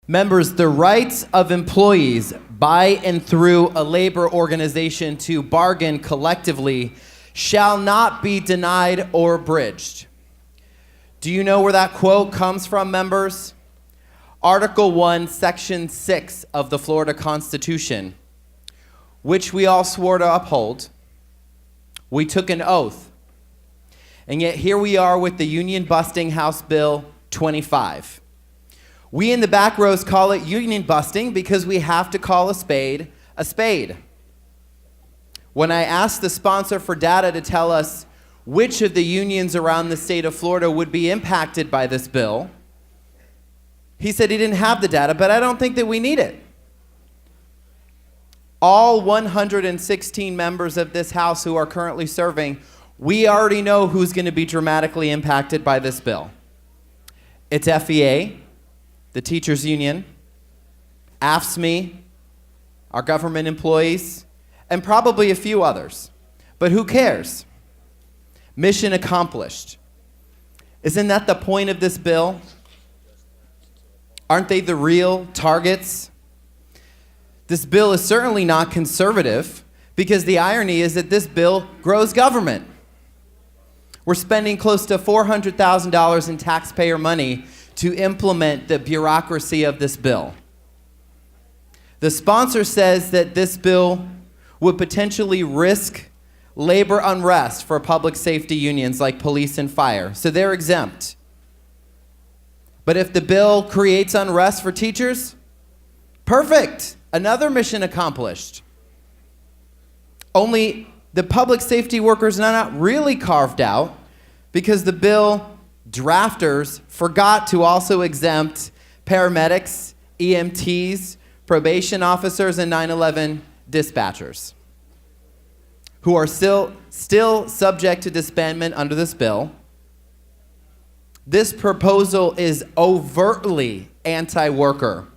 Members, the rights of employees by and through a labor organization to bargain collectively shall not be denied or abridged. Do you know where that quote comes from, members? Article 1, Section 6 of the Florida Constitution, which we all swore to uphold. We took an oath. And yet here we are with the union-busting House Bill 25. We in the back rows call it union busting because we have to call a spade a spade. When I asked the sponsor for data to tell us which of the unions around the state of Florida would be impacted by this bill, he said he didn't have the data, but I don't think that we need it. All 116 members of this House who are currently serving, we already know who's going to be dramatically impacted by this bill. It's FEA, the teachers union, AFSCME, our government employees, and probably a few others. But who cares? Mission accomplished. Isn't that the point of this bill? Aren't they the real targets? This bill is certainly not conservative because the irony is that this bill grows government. We're spending close to $400,000 in taxpayer money to implement the bureaucracy of this bill. The sponsor says that this bill would potentially risk labor unrest for public safety unions like police and fire, so they're exempt. But if the bill creates unrest for teachers, perfect, another mission accomplished. Only the public safety workers are not really carved out because the bill drafters forgot to also exempt paramedics, EMTs, probation officers, and 9/11 dispatchers, who are still subject to disbandment under this bill. This proposal is overtly anti-worker.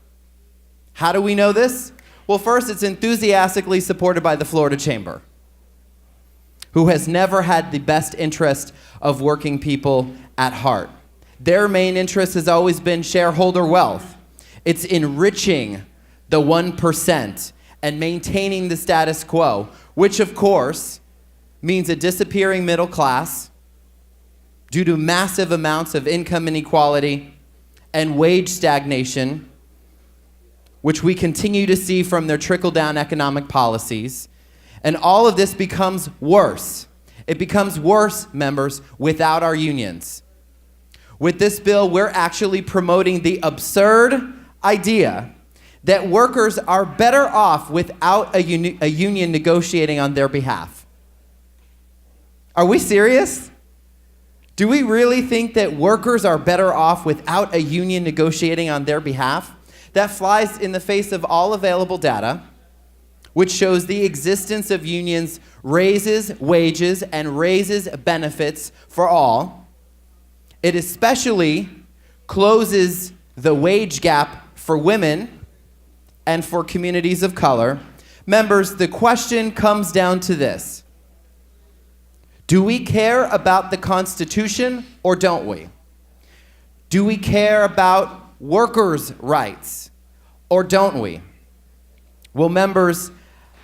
How do we know this? Well, first, it's enthusiastically supported by the Florida Chamber, who has never had the best interest of working people at heart. Their main interest has always been shareholder wealth. It's enriching the 1% and maintaining the status quo, which of course means a disappearing middle class due to massive amounts of income inequality and wage stagnation, which we continue to see from their trickle-down economic policies. And all of this becomes worse. It becomes worse, members, without our unions. With this bill, we're actually promoting the absurd idea that workers are better off without a union negotiating on their behalf. Are we serious? Do we really think that workers are better off without a union negotiating on their behalf? That flies in the face of all available data, which shows the existence of unions raises wages and raises benefits for all. It especially closes the wage gap for women and for communities of color. Members, the question comes down to this. Do we care about the Constitution or don't we? Do we care about workers' rights or don't we? Well, members,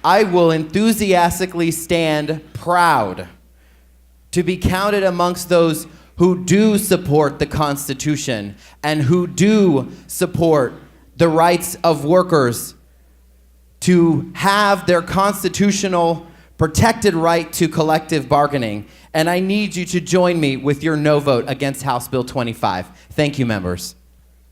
I will enthusiastically stand proud to be counted amongst those who do support the Constitution and who do support the rights of workers to have their constitutional protected right to collective bargaining. And I need you to join me with your no vote against House Bill 25. Thank you, members.